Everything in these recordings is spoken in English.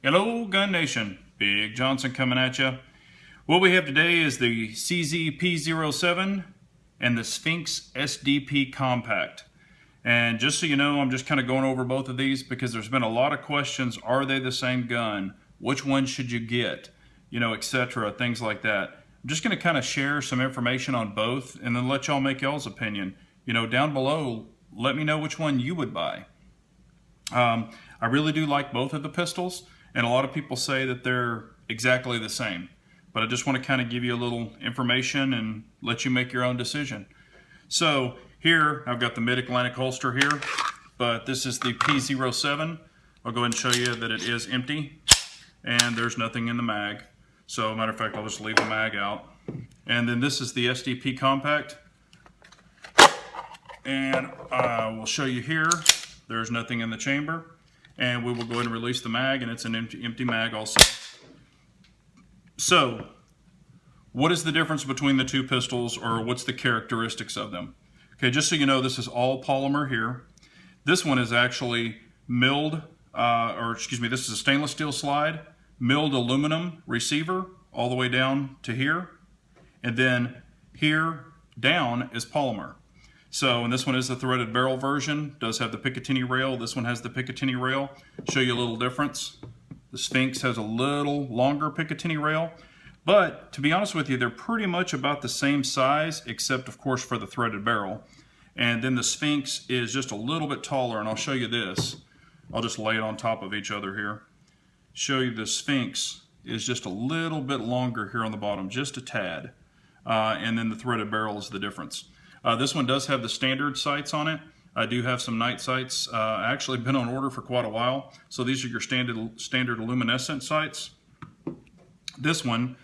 Hello Gun Nation, Big Johnson coming at you. What we have today is the P-07 and the Sphinx SDP Compact. And just so you know, I'm just kind of going over both of these because there's been a lot of questions. Are they the same gun? Which one should you get? You know, etc. Things like that. I'm just going to kind of share some information on both and then let y'all make y'all's opinion. You know, down below, let me know which one you would buy. I really do like both of the pistols, and a lot of people say that they're exactly the same. But I just want to kind of give you a little information and let you make your own decision. So here, I've got the Mid-Atlantic holster here, but this is the P-07. I'll go ahead and show you that it is empty, and there's nothing in the mag. So, matter of fact, I'll just leave the mag out. And then this is the SDP Compact. And we'll show you here, there's nothing in the chamber. And we will go ahead and release the mag, and it's an empty mag also. So, what is the difference between the two pistols, or what's the characteristics of them? Okay, just so you know, this is all polymer here. This one is actually milled, this is a stainless steel slide, milled aluminum receiver all the way down to here. And then here down is polymer. So, and this one is the threaded barrel version, does have the Picatinny rail. This one has the Picatinny rail. Show you a little difference. The Sphinx has a little longer Picatinny rail, but to be honest with you, they're pretty much about the same size, except of course for the threaded barrel. And then the Sphinx is just a little bit taller, and I'll show you this. I'll just lay it on top of each other here. Show you the Sphinx is just a little bit longer here on the bottom, just a tad. And then the threaded barrel is the difference. This one does have the standard sights on it. I do have some night sights. Actually been on order for quite a while. So these are your standard luminescent sights. This one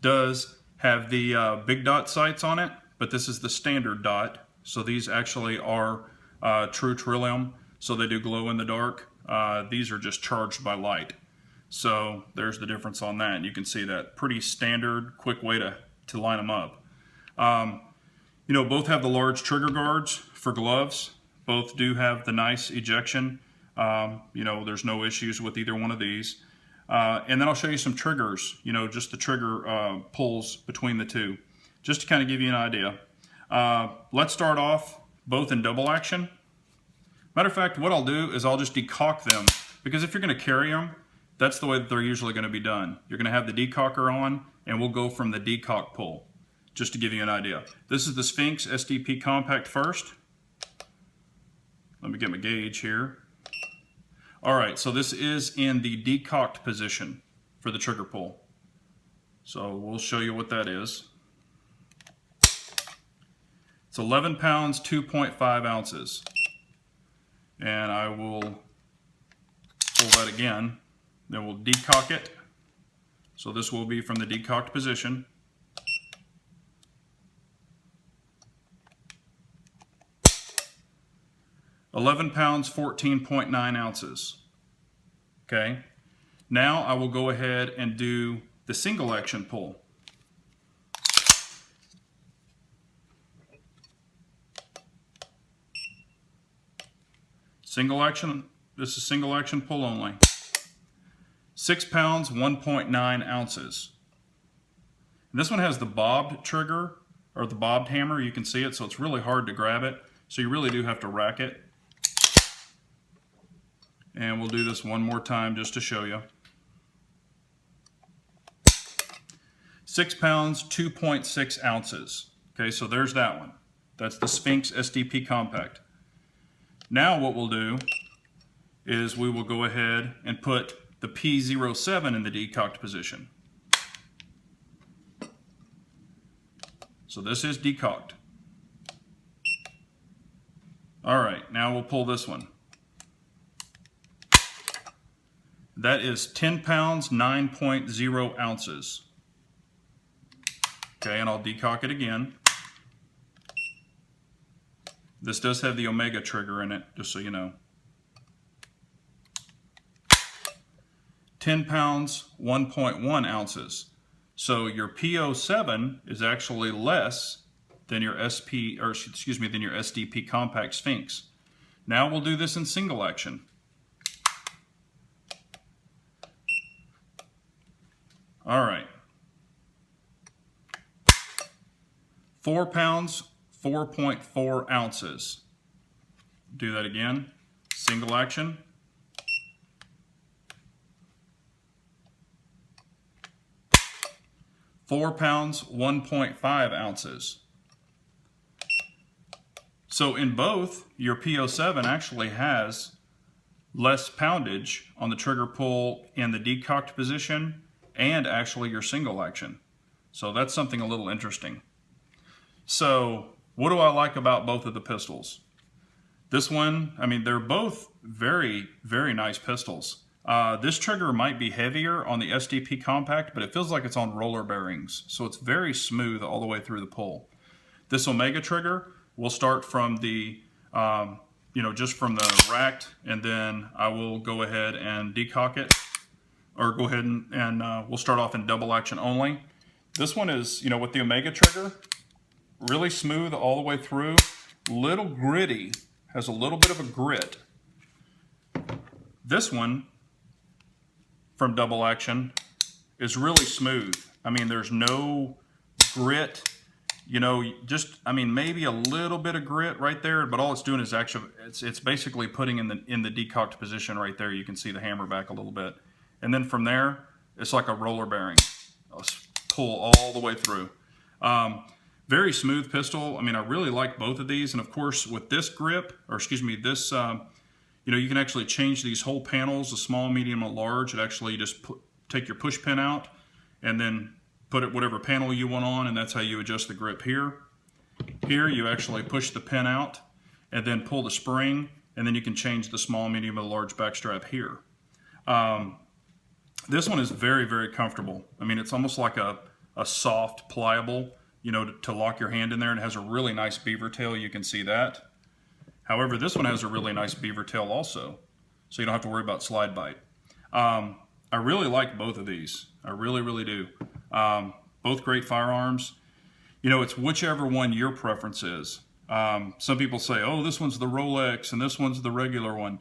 does have the big dot sights on it, but this is the standard dot. So these actually are true Trillium, so they do glow in the dark. These are just charged by light. So there's the difference on that. You can see that pretty standard, quick way to line them up. You know, both have the large trigger guards for gloves. Both do have the nice ejection. You know, there's no issues with either one of these. And then I'll show you some triggers, you know, just the trigger pulls between the two, just to kind of give you an idea. Let's start off both in double action. Matter of fact, what I'll do is I'll just decock them, because if you're going to carry them, that's the way that they're usually going to be done. You're going to have the decocker on, and we'll go from the decock pull, just to give you an idea. This is the Sphinx SDP Compact first. Let me get my gauge here. All right, so this is in the decocked position for the trigger pull. So we'll show you what that is. It's 11 pounds, 2.5 ounces. And I will pull that again. Then we'll decock it. So this will be from the decocked position. £11 pounds, 14.9 ounces. Okay. Now I will go ahead and do the single action pull. Single action, this is single action pull only. 6 pounds, 1.9 ounces. And this one has the bobbed trigger, or the bobbed hammer. You can see it, so it's really hard to grab it. So you really do have to rack it. And we'll do this one more time just to show you. 6 pounds, 2.6 ounces. Okay, so there's that one. That's the Sphinx SDP Compact. Now what we'll do is we will go ahead and put the P-07 in the decocked position. So this is decocked. All right, now we'll pull this one. That is 10 pounds, 9.0 ounces. Okay, and I'll decock it again. This does have the Omega trigger in it, just so you know. 10 pounds, 1.1 ounces. So your P-07 is actually less than your than your SDP Compact Sphinx. Now we'll do this in single action. All right. 4 pounds, 4.4 ounces. Do that again. Single action. Four pounds, 1.5 ounces. So in both, your P-07 actually has less poundage on the trigger pull in the decocked position and actually your single action. So that's something a little interesting. So what do I like about both of the pistols? This one, I mean, they're both very, very nice pistols. This trigger might be heavier on the SDP compact, but it feels like it's on roller bearings. So it's very smooth all the way through the pull. This Omega trigger will start from the, just from the racked, and then I will go ahead and decock it, or go ahead and we'll start off in double action only. This one is, with the Omega trigger, really smooth all the way through, little gritty, has a little bit of a grit. This one from double action is really smooth. I mean, there's no grit, maybe a little bit of grit right there, but all it's doing is actually, it's basically putting in the decocked position right there. You can see the hammer back a little bit. And then from there, it's like a roller bearing. I'll pull all the way through. Very smooth pistol. I mean, I really like both of these. And of course, with this grip, this, you can actually change these whole panels, the small, medium, and large. It actually just take your push pin out and then put it whatever panel you want on, and that's how you adjust the grip here. Here, you actually push the pin out and then pull the spring, and then you can change the small, medium, and large backstrap here. This one is very, very comfortable. I mean, it's almost like a soft, pliable, to lock your hand in there, and it has a really nice beaver tail. You can see that. However, this one has a really nice beaver tail also, so you don't have to worry about slide bite. I really like both of these. I really, really do. Both great firearms. It's whichever one your preference is. Some people say, oh, this one's the Rolex and this one's the regular one.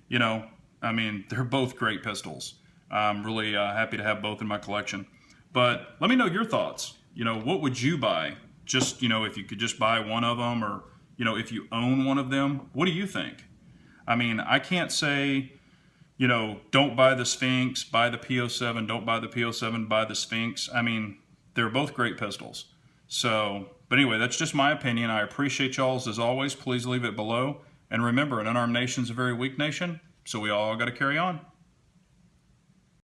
They're both great pistols. I'm really happy to have both in my collection. But let me know your thoughts. What would you buy? Just, if you could just buy one of them, or, if you own one of them, what do you think? I mean, I can't say, don't buy the Sphinx, buy the P-07, don't buy the P-07, buy the Sphinx. I mean, they're both great pistols. So, but anyway, that's just my opinion. I appreciate y'all's as always. Please leave it below. And remember, an unarmed nation's a very weak nation, so we all got to carry on.